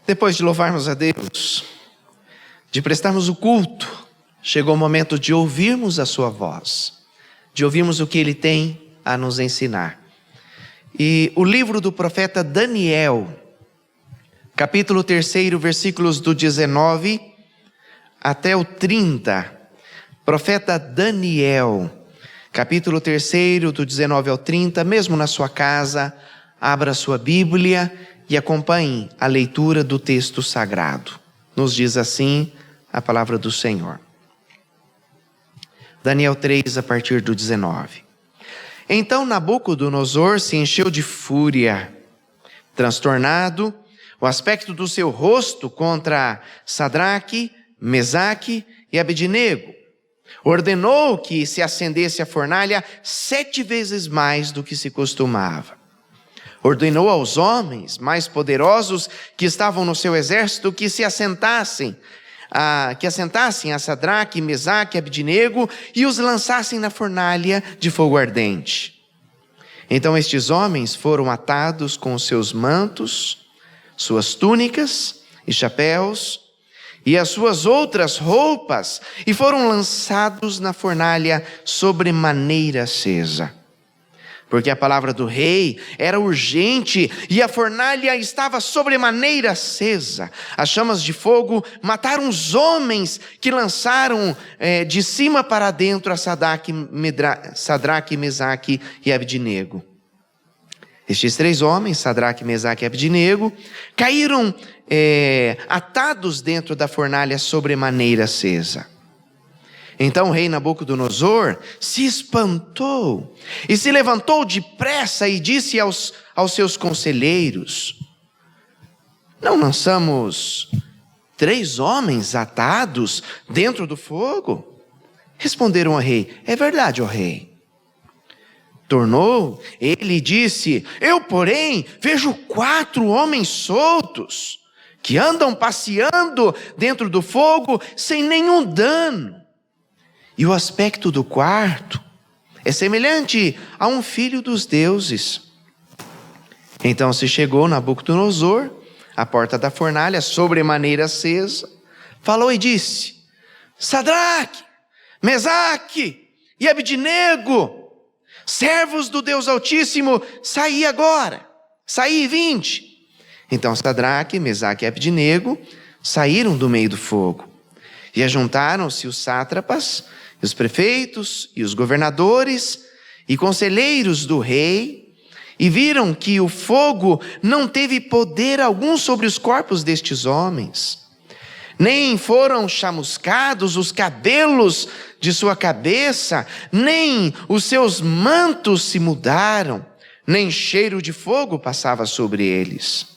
Depois de louvarmos a Deus, de prestarmos o culto, chegou o momento de ouvirmos a sua voz, de ouvirmos o que Ele tem a nos ensinar. E o livro do profeta Daniel, capítulo 3, versículos do 19 até o 30. Profeta Daniel, capítulo 3, do 19 ao 30, mesmo na sua casa, abra a sua Bíblia e acompanhe a leitura do texto sagrado. Nos diz assim a palavra do Senhor. Daniel 3, a partir do 19. Então Nabucodonosor se encheu de fúria, transtornado, o aspecto do seu rosto contra Sadraque, Mesaque e Abednego. Ordenou que se acendesse a fornalha 7 vezes mais do que se costumava. Ordenou aos homens mais poderosos que estavam no seu exército que assentassem a Sadraque, Mesaque e Abednego e os lançassem na fornalha de fogo ardente. Então estes homens foram atados com os seus mantos, suas túnicas e chapéus e as suas outras roupas e foram lançados na fornalha sobremaneira acesa. Porque a palavra do rei era urgente e a fornalha estava sobremaneira acesa. As chamas de fogo mataram os homens que lançaram de cima para dentro a Sadraque, Mesaque e Abednego. Estes 3 homens, Sadraque, Mesaque e Abednego, caíram atados dentro da fornalha sobremaneira acesa. Então o rei Nabucodonosor se espantou e se levantou depressa e disse aos seus conselheiros: não lançamos 3 homens atados dentro do fogo? Responderam ao rei: é verdade, ó rei. Tornou ele e disse: eu, porém, vejo 4 homens soltos que andam passeando dentro do fogo sem nenhum dano. E o aspecto do quarto é semelhante a um filho dos deuses. Então se chegou Nabucodonosor à porta da fornalha, sobremaneira acesa, falou e disse: Sadraque, Mesaque e Abednego, servos do Deus Altíssimo, saí agora, saí e vinde. Então Sadraque, Mesaque e Abednego saíram do meio do fogo. E ajuntaram-se os sátrapas, os prefeitos e os governadores e conselheiros do rei, e viram que o fogo não teve poder algum sobre os corpos destes homens, nem foram chamuscados os cabelos de sua cabeça, nem os seus mantos se mudaram, nem cheiro de fogo passava sobre eles.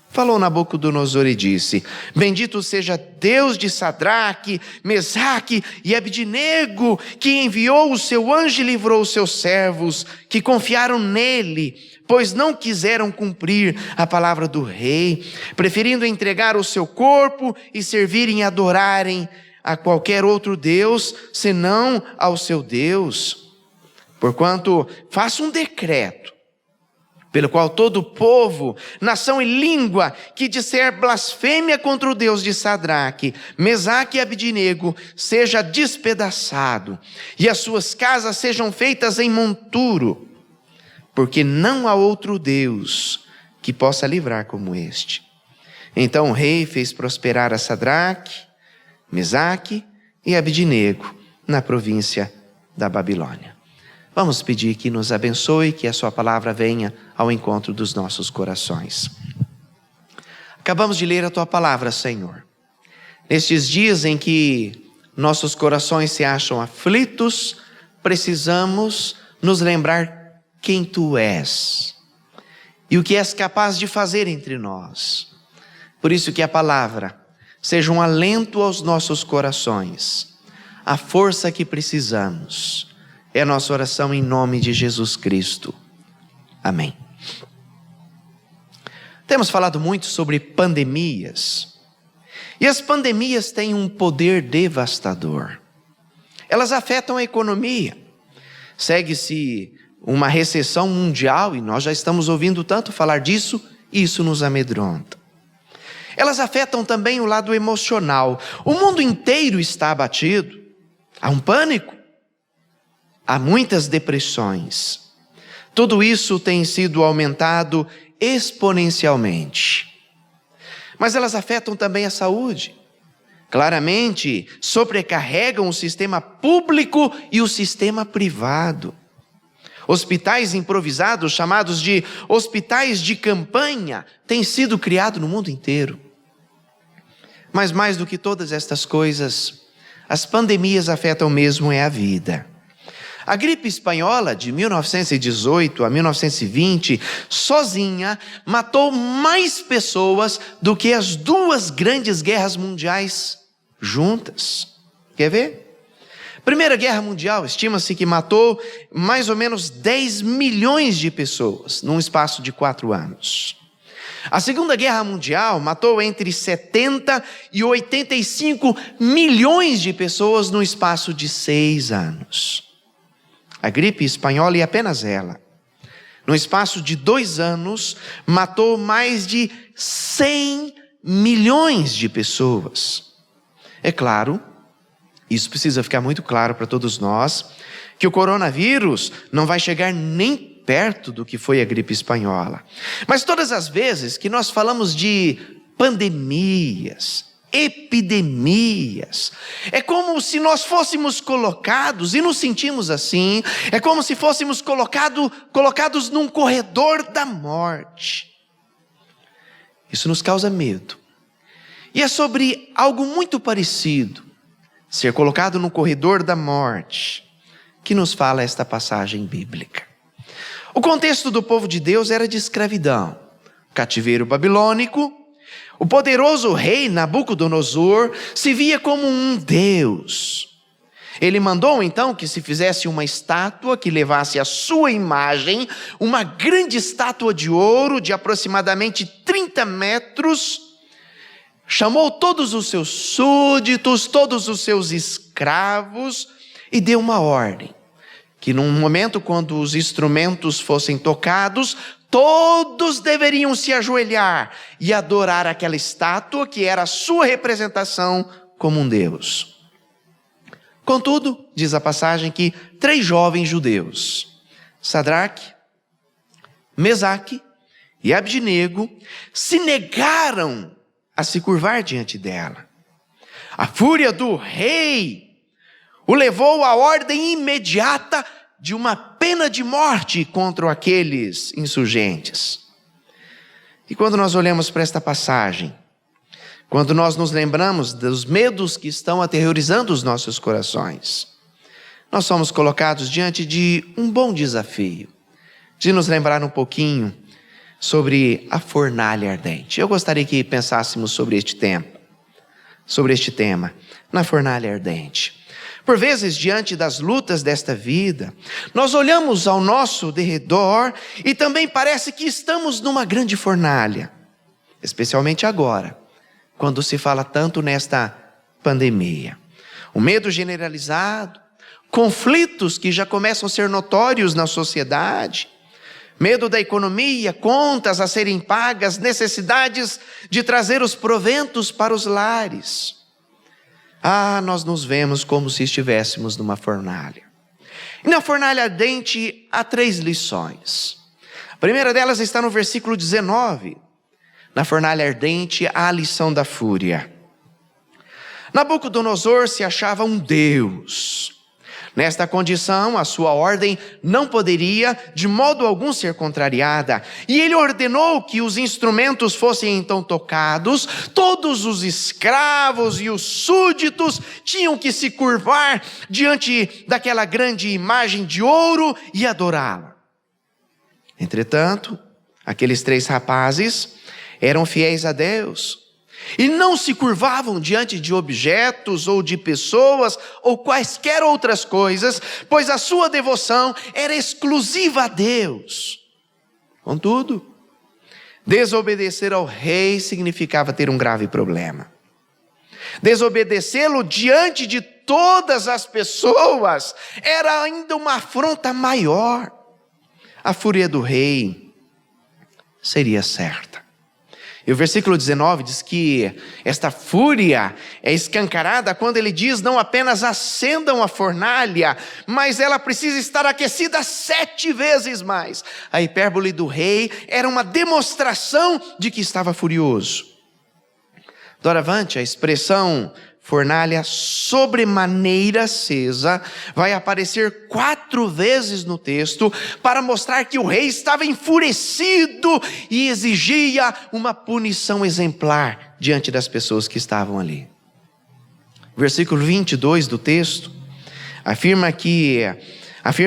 Falou Nabucodonosor e disse: bendito seja Deus de Sadraque, Mesaque e Abednego, que enviou o seu anjo e livrou os seus servos, que confiaram nele, pois não quiseram cumprir a palavra do rei, preferindo entregar o seu corpo e servirem e adorarem a qualquer outro Deus, senão ao seu Deus. Porquanto faço um decreto, pelo qual todo povo, nação e língua que disser blasfêmia contra o Deus de Sadraque, Mesaque e Abednego seja despedaçado, e as suas casas sejam feitas em monturo, porque não há outro Deus que possa livrar como este. Então o rei fez prosperar a Sadraque, Mesaque e Abednego na província da Babilônia. Vamos pedir que nos abençoe, que a sua palavra venha ao encontro dos nossos corações. Acabamos de ler a tua palavra, Senhor. Nestes dias em que nossos corações se acham aflitos, precisamos nos lembrar quem tu és e o que és capaz de fazer entre nós. Por isso que a palavra seja um alento aos nossos corações, a força que precisamos. É a nossa oração em nome de Jesus Cristo. Amém. Temos falado muito sobre pandemias. E as pandemias têm um poder devastador. Elas afetam a economia. Segue-se uma recessão mundial e nós já estamos ouvindo tanto falar disso, e isso nos amedronta. elas afetam também o lado emocional. O mundo inteiro está abatido, há um pânico, há muitas depressões. Tudo isso tem sido aumentado exponencialmente. Mas elas afetam também a saúde. Claramente, sobrecarregam o sistema público e o sistema privado. Hospitais improvisados, chamados de hospitais de campanha, têm sido criados no mundo inteiro. Mas mais do que todas estas coisas, as pandemias afetam mesmo a vida. A gripe espanhola de 1918 a 1920, sozinha, matou mais pessoas do que as 2 grandes guerras mundiais juntas. Quer ver? Primeira Guerra Mundial, estima-se que matou mais ou menos 10 milhões de pessoas num espaço de 4 anos. A Segunda Guerra Mundial matou entre 70 e 85 milhões de pessoas num espaço de 6 anos. A gripe espanhola, e apenas ela, no espaço de 2 anos, matou mais de 100 milhões de pessoas. É claro, isso precisa ficar muito claro para todos nós, que o coronavírus não vai chegar nem perto do que foi a gripe espanhola. Mas todas as vezes que nós falamos de pandemias, epidemias, é como se nós fôssemos colocados, e nos sentimos assim, é como se fôssemos colocados num corredor da morte. Isso nos causa medo. E é sobre algo muito parecido, ser colocado no corredor da morte, que nos fala esta passagem bíblica. O contexto do povo de Deus era de escravidão, cativeiro babilônico. O poderoso rei Nabucodonosor se via como um Deus. Ele mandou então que se fizesse uma estátua que levasse a sua imagem, uma grande estátua de ouro de aproximadamente 30 metros, chamou todos os seus súditos, todos os seus escravos e deu uma ordem, que num momento quando os instrumentos fossem tocados, todos deveriam se ajoelhar e adorar aquela estátua que era a sua representação como um Deus. Contudo, diz a passagem que 3 jovens judeus, Sadraque, Mesaque e Abdinego, se negaram a se curvar diante dela. A fúria do rei o levou à ordem imediata de uma pena de morte contra aqueles insurgentes. E quando nós olhamos para esta passagem, quando nós nos lembramos dos medos que estão aterrorizando os nossos corações, nós somos colocados diante de um bom desafio, de nos lembrar um pouquinho sobre a fornalha ardente. Eu gostaria que pensássemos sobre este tema, na fornalha ardente. Por vezes, diante das lutas desta vida, nós olhamos ao nosso derredor e também parece que estamos numa grande fornalha, especialmente agora, quando se fala tanto nesta pandemia. O medo generalizado, conflitos que já começam a ser notórios na sociedade, medo da economia, contas a serem pagas, necessidades de trazer os proventos para os lares. Nós nos vemos como se estivéssemos numa fornalha. E na fornalha ardente há 3 lições. A primeira delas está no versículo 19. Na fornalha ardente há a lição da fúria. Nabucodonosor se achava um Deus. Nesta condição, a sua ordem não poderia de modo algum ser contrariada. E ele ordenou que os instrumentos fossem então tocados. Todos os escravos e os súditos tinham que se curvar diante daquela grande imagem de ouro e adorá-la. Entretanto, aqueles 3 rapazes eram fiéis a Deus e não se curvavam diante de objetos ou de pessoas ou quaisquer outras coisas, pois a sua devoção era exclusiva a Deus. Contudo, desobedecer ao rei significava ter um grave problema. Desobedecê-lo diante de todas as pessoas era ainda uma afronta maior. A fúria do rei seria certa. E o versículo 19 diz que esta fúria é escancarada quando ele diz: não apenas acendam a fornalha, mas ela precisa estar aquecida 7 vezes mais. A hipérbole do rei era uma demonstração de que estava furioso. Doravante, a expressão fornalha sobremaneira acesa vai aparecer 4 vezes no texto para mostrar que o rei estava enfurecido e exigia uma punição exemplar diante das pessoas que estavam ali. Versículo 22 do texto afirma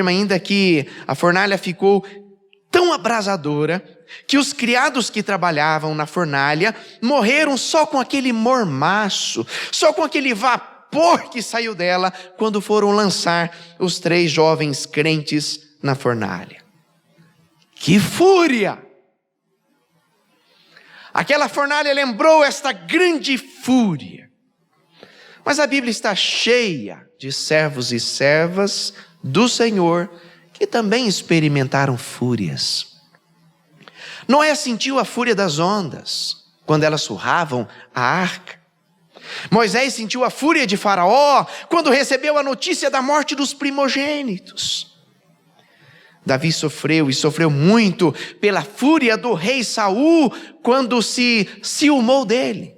ainda que a fornalha ficou tão abrasadora que os criados que trabalhavam na fornalha morreram só com aquele mormaço, só com aquele vapor que saiu dela quando foram lançar os 3 jovens crentes na fornalha. Que fúria! Aquela fornalha lembrou esta grande fúria. Mas a Bíblia está cheia de servos e servas do Senhor que também experimentaram fúrias. Noé sentiu a fúria das ondas, quando elas surravam a arca. Moisés sentiu a fúria de Faraó, quando recebeu a notícia da morte dos primogênitos. Davi sofreu, e sofreu muito, pela fúria do rei Saul, quando se ciumou dele.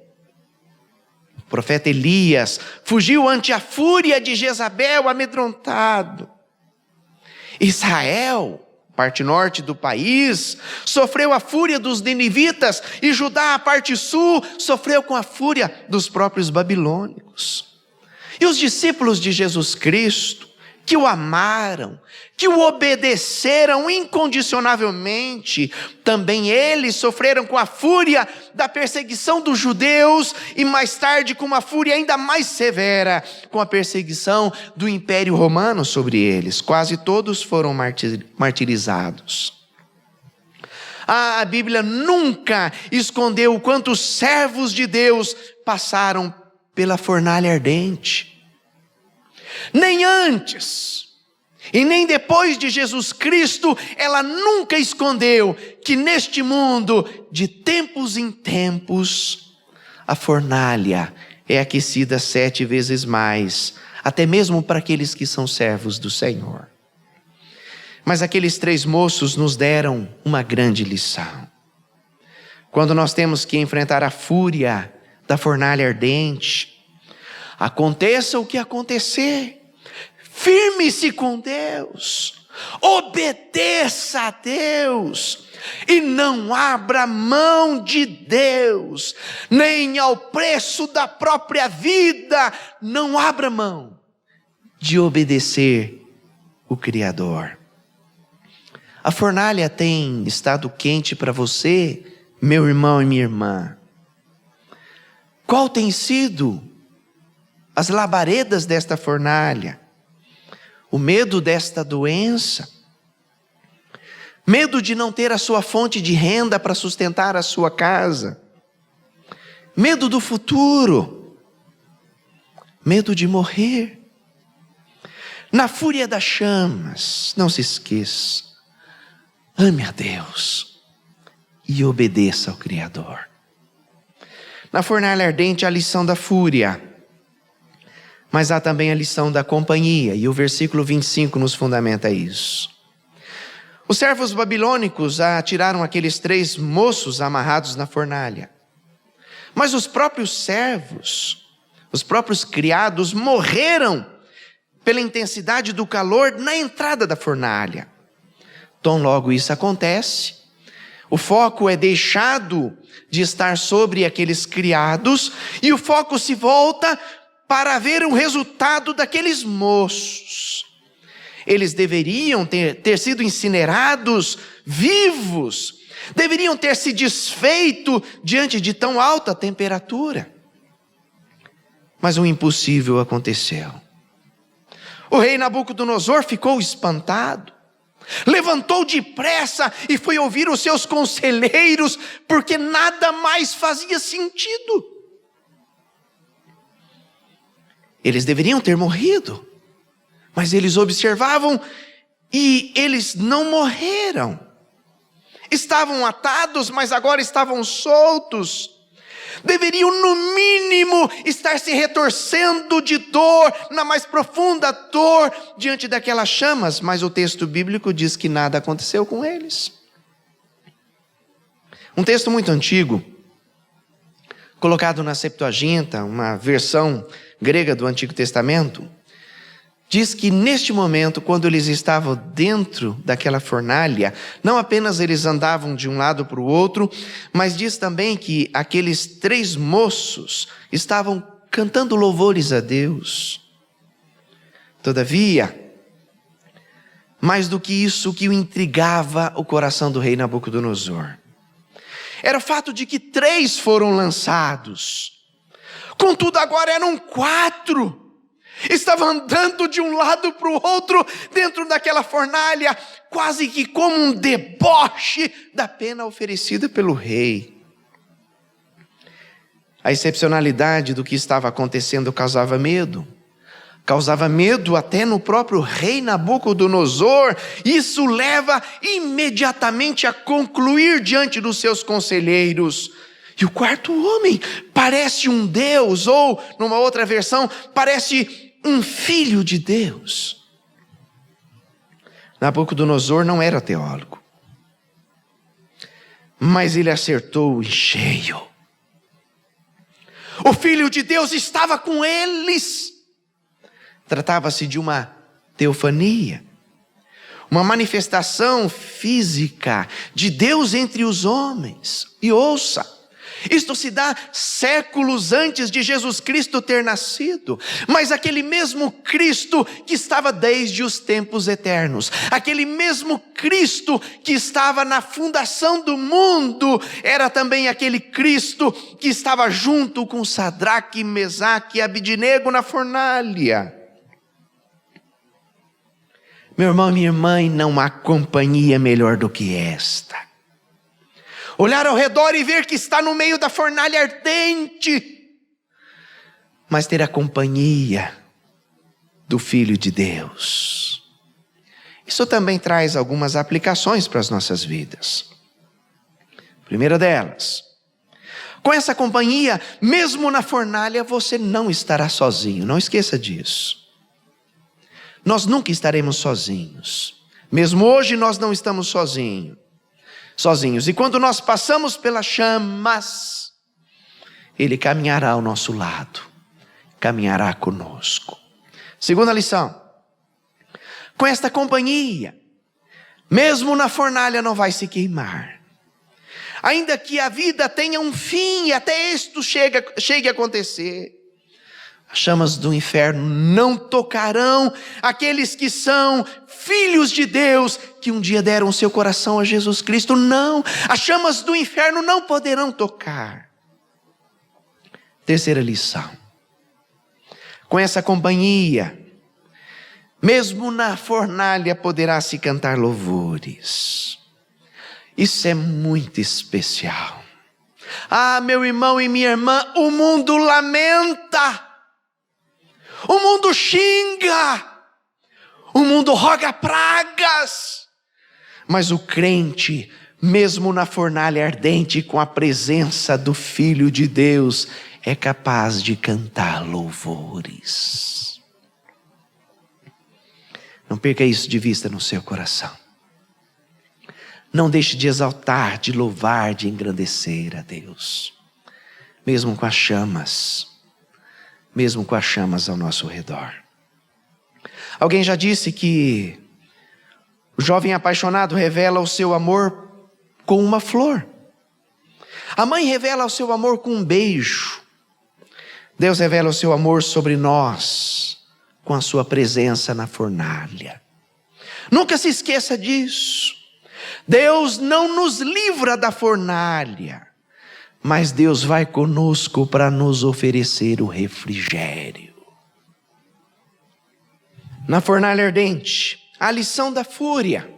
O profeta Elias fugiu ante a fúria de Jezabel, amedrontado. Israel, parte norte do país, sofreu a fúria dos ninivitas, e Judá, a parte sul, sofreu com a fúria dos próprios babilônicos. E os discípulos de Jesus Cristo, que o amaram, que o obedeceram incondicionalmente, também eles sofreram com a fúria da perseguição dos judeus, e mais tarde com uma fúria ainda mais severa, com a perseguição do Império Romano sobre eles. Quase todos foram martirizados. A Bíblia nunca escondeu o quanto os servos de Deus passaram pela fornalha ardente. Nem antes e nem depois de Jesus Cristo, ela nunca escondeu que neste mundo, de tempos em tempos, a fornalha é aquecida 7 vezes mais, até mesmo para aqueles que são servos do Senhor. Mas aqueles 3 moços nos deram uma grande lição. Quando nós temos que enfrentar a fúria da fornalha ardente, aconteça o que acontecer, firme-se com Deus, obedeça a Deus, e não abra mão de Deus, nem ao preço da própria vida. Não abra mão de obedecer o Criador. A fornalha tem estado quente para você, meu irmão e minha irmã? Qual tem sido as labaredas desta fornalha? O medo desta doença? Medo de não ter a sua fonte de renda para sustentar a sua casa? Medo do futuro? Medo de morrer? Na fúria das chamas, não se esqueça, ame a Deus e obedeça ao Criador. Na fornalha ardente, a lição da fúria, mas há também a lição da companhia, e o versículo 25 nos fundamenta isso. Os servos babilônicos atiraram aqueles 3 moços amarrados na fornalha, mas os próprios servos, os próprios criados morreram pela intensidade do calor na entrada da fornalha. Então logo isso acontece, o foco é deixado de estar sobre aqueles criados, e o foco se volta para ver o resultado daqueles moços. Eles deveriam ter sido incinerados vivos, deveriam ter se desfeito diante de tão alta temperatura. Mas o impossível aconteceu. O rei Nabucodonosor ficou espantado, levantou depressa e foi ouvir os seus conselheiros, porque nada mais fazia sentido. Eles deveriam ter morrido, mas eles observavam e eles não morreram. estavam atados, mas agora estavam soltos. Deveriam, no mínimo, estar se retorcendo de dor, na mais profunda dor, diante daquelas chamas, mas o texto bíblico diz que nada aconteceu com eles. Um texto muito antigo, colocado na Septuaginta, uma versão grega do Antigo Testamento, diz que neste momento, quando eles estavam dentro daquela fornalha, não apenas eles andavam de um lado para o outro, mas diz também que aqueles 3 moços estavam cantando louvores a Deus. Todavia, mais do que isso, o que o intrigava o coração do rei Nabucodonosor era o fato de que 3 foram lançados, contudo agora eram 4. Estavam andando de um lado para o outro, dentro daquela fornalha, quase que como um deboche da pena oferecida pelo rei. A excepcionalidade do que estava acontecendo causava medo. Causava medo até no próprio rei Nabucodonosor. Isso leva imediatamente a concluir diante dos seus conselheiros: e o 4º homem parece um Deus, ou numa outra versão, parece um filho de Deus. Nabucodonosor não era teólogo, mas ele acertou em cheio. O filho de Deus estava com eles. Tratava-se de uma teofania, uma manifestação física de Deus entre os homens. E ouça, isto se dá séculos antes de Jesus Cristo ter nascido, mas aquele mesmo Cristo que estava desde os tempos eternos, aquele mesmo Cristo que estava na fundação do mundo, era também aquele Cristo que estava junto com Sadraque, Mesaque e Abidnego na fornalha. Meu irmão e minha irmã, não há companhia melhor do que esta. Olhar ao redor e ver que está no meio da fornalha ardente, mas ter a companhia do Filho de Deus. Isso também traz algumas aplicações para as nossas vidas. Primeira delas, com essa companhia, mesmo na fornalha, você não estará sozinho. Não esqueça disso. Nós nunca estaremos sozinhos. Mesmo hoje nós não estamos sozinhos. E quando nós passamos pelas chamas, Ele caminhará ao nosso lado, caminhará conosco. Segunda lição: com esta companhia, mesmo na fornalha não vai se queimar. Ainda que a vida tenha um fim e até isto chegue a acontecer, as chamas do inferno não tocarão aqueles que são filhos de Deus, que um dia deram o seu coração a Jesus Cristo. Não, as chamas do inferno não poderão tocar. Terceira lição: com essa companhia, mesmo na fornalha poderá se cantar louvores. Isso é muito especial. Ah, meu irmão e minha irmã, o mundo lamenta. O mundo xinga, o mundo roga pragas, mas o crente, mesmo na fornalha ardente, com a presença do Filho de Deus, é capaz de cantar louvores. Não perca isso de vista no seu coração. Não deixe de exaltar, de louvar, de engrandecer a Deus, mesmo com as chamas ao nosso redor. Alguém já disse que o jovem apaixonado revela o seu amor com uma flor. A mãe revela o seu amor com um beijo. Deus revela o seu amor sobre nós com a sua presença na fornalha. Nunca se esqueça disso. Deus não nos livra da fornalha, mas Deus vai conosco para nos oferecer o refrigério. Na fornalha ardente, há a lição da fúria,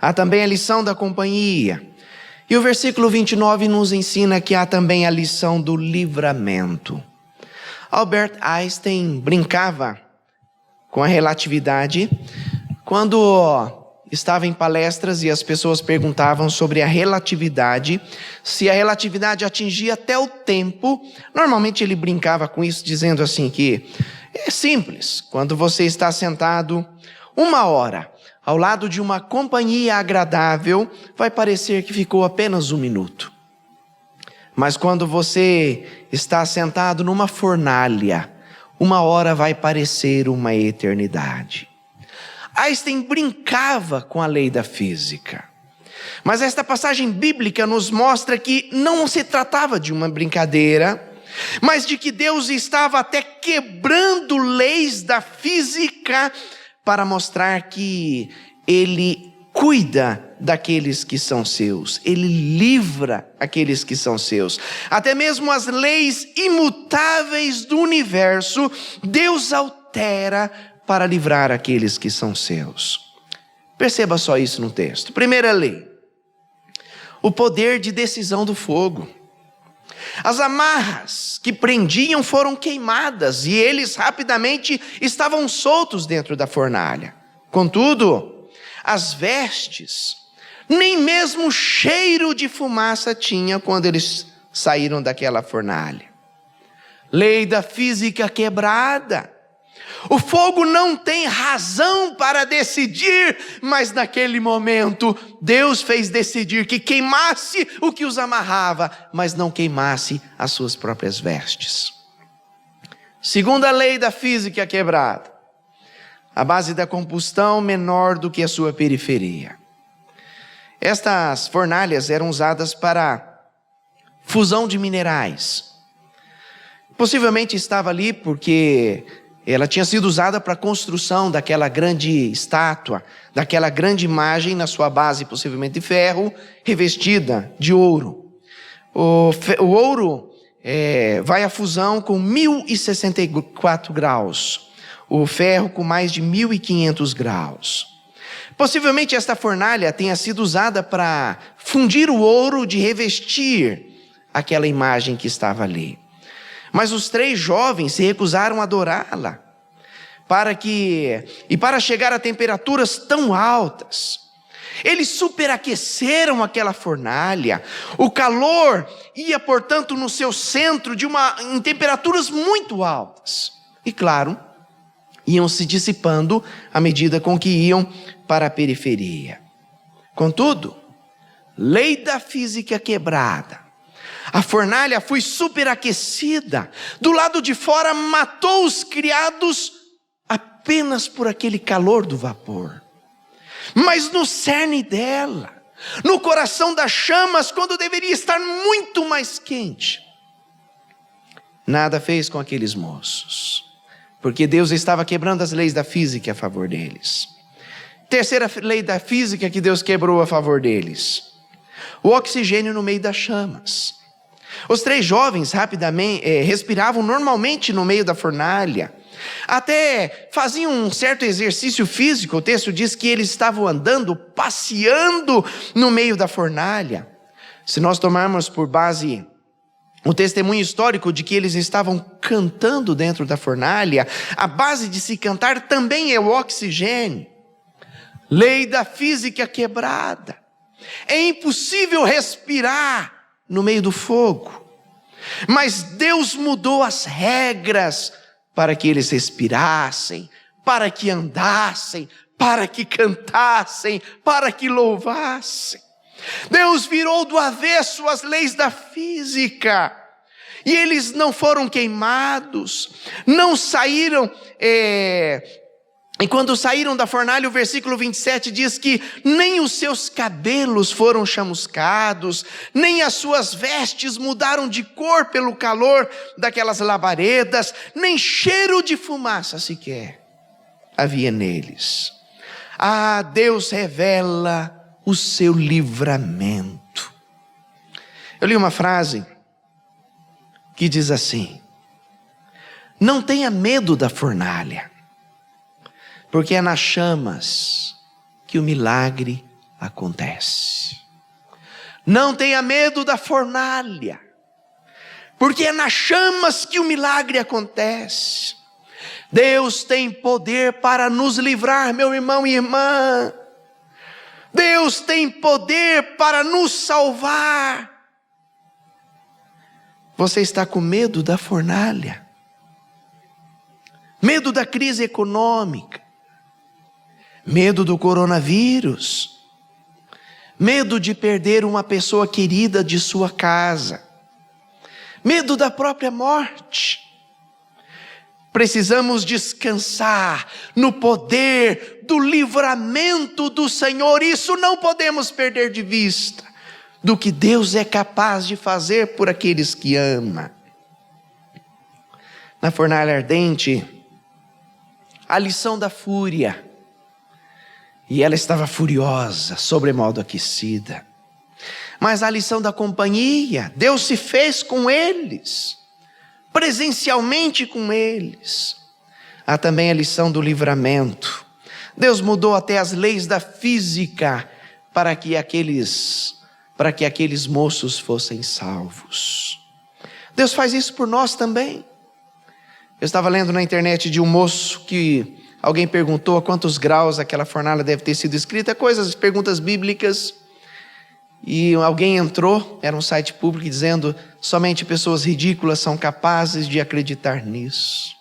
há também a lição da companhia. E o versículo 29 nos ensina que há também a lição do livramento. Albert Einstein brincava com a relatividade quando estava em palestras e as pessoas perguntavam sobre a relatividade, se a relatividade atingia até o tempo. Normalmente ele brincava com isso, dizendo assim que é simples, quando você está sentado 1 hora ao lado de uma companhia agradável, vai parecer que ficou apenas 1 minuto. Mas quando você está sentado numa fornalha, 1 hora vai parecer uma eternidade. Einstein brincava com a lei da física. Mas esta passagem bíblica nos mostra que não se tratava de uma brincadeira, mas de que Deus estava até quebrando leis da física para mostrar que Ele cuida daqueles que são seus. Ele livra aqueles que são seus. Até mesmo as leis imutáveis do universo, Deus altera para livrar aqueles que são seus. Perceba só isso no texto. Primeira lei: o poder de decisão do fogo. As amarras que prendiam foram queimadas e eles rapidamente estavam soltos dentro da fornalha. Contudo, as vestes, nem mesmo cheiro de fumaça tinha quando eles saíram daquela fornalha. Lei da física quebrada. O fogo não tem razão para decidir, mas naquele momento Deus fez decidir que queimasse o que os amarrava, mas não queimasse as suas próprias vestes. Segunda lei da física quebrada: a base da combustão menor do que a sua periferia. Estas fornalhas eram usadas para fusão de minerais. Possivelmente estava ali porque ela tinha sido usada para a construção daquela grande estátua, daquela grande imagem na sua base, possivelmente de ferro, revestida de ouro. O ouro vai à fusão com 1064 graus. O ferro com mais de 1500 graus. Possivelmente esta fornalha tenha sido usada para fundir o ouro, de revestir aquela imagem que estava ali. Mas os 3 jovens se recusaram a adorá-la, para chegar a temperaturas tão altas. Eles superaqueceram aquela fornalha. O calor ia, portanto, no seu centro em temperaturas muito altas. E claro, iam se dissipando à medida com que iam para a periferia. Contudo, lei da física quebrada. A fornalha foi superaquecida. Do lado de fora matou os criados apenas por aquele calor do vapor. Mas no cerne dela, no coração das chamas, quando deveria estar muito mais quente, nada fez com aqueles moços, porque Deus estava quebrando as leis da física a favor deles. Terceira lei da física que Deus quebrou a favor deles: o oxigênio no meio das chamas. Os 3 jovens rapidamente respiravam normalmente no meio da fornalha. Até faziam um certo exercício físico. O texto diz que eles estavam andando, passeando no meio da fornalha. Se nós tomarmos por base o testemunho histórico de que eles estavam cantando dentro da fornalha, a base de se cantar também é o oxigênio. Lei da física quebrada. É impossível respirar no meio do fogo. Mas Deus mudou as regras para que eles respirassem, para que andassem, para que cantassem, para que louvassem. Deus virou do avesso as leis da física. E eles não foram queimados, não saíram... E quando saíram da fornalha, o versículo 27 diz que nem os seus cabelos foram chamuscados, nem as suas vestes mudaram de cor pelo calor daquelas labaredas, nem cheiro de fumaça sequer havia neles. Ah, Deus revela o seu livramento. Eu li uma frase que diz assim: não tenha medo da fornalha, porque é nas chamas que o milagre acontece. Não tenha medo da fornalha, porque é nas chamas que o milagre acontece. Deus tem poder para nos livrar, meu irmão e irmã. Deus tem poder para nos salvar. Você está com medo da fornalha? Medo da crise econômica? Medo do coronavírus? Medo de perder uma pessoa querida de sua casa? Medo da própria morte? Precisamos descansar no poder do livramento do Senhor. Isso não podemos perder de vista, do que Deus é capaz de fazer por aqueles que ama. Na fornalha ardente, a lição da fúria. E ela estava furiosa, sobremodo aquecida. Mas a lição da companhia, Deus se fez com eles, presencialmente com eles. Há também a lição do livramento. Deus mudou até as leis da física para que aqueles moços fossem salvos. Deus faz isso por nós também. Eu estava lendo na internet de um moço que alguém perguntou a quantos graus aquela fornalha deve ter sido escrita, perguntas bíblicas. E alguém entrou, era um site público, dizendo: somente pessoas ridículas são capazes de acreditar nisso.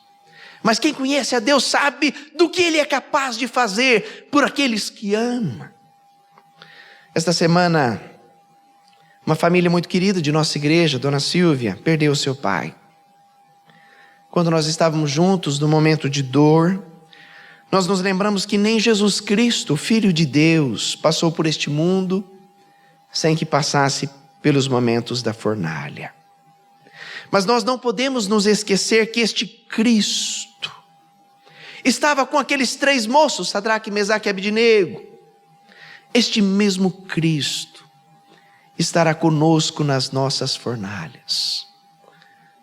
Mas quem conhece a Deus sabe do que Ele é capaz de fazer por aqueles que ama. Esta semana, uma família muito querida de nossa igreja, Dona Silvia, perdeu seu pai. Quando nós estávamos juntos no momento de dor, nós nos lembramos que nem Jesus Cristo, o Filho de Deus, passou por este mundo sem que passasse pelos momentos da fornalha. Mas nós não podemos nos esquecer que este Cristo estava com aqueles 3 moços, Sadraque, Mesaque e Abdenego. Este mesmo Cristo estará conosco nas nossas fornalhas.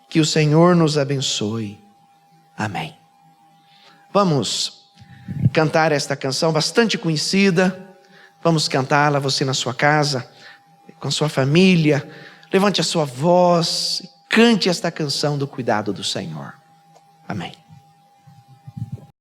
Que o Senhor nos abençoe. Amém. Vamos cantar esta canção bastante conhecida. Vamos cantá-la, você na sua casa, com a sua família. Levante a sua voz e cante esta canção do cuidado do Senhor. Amém.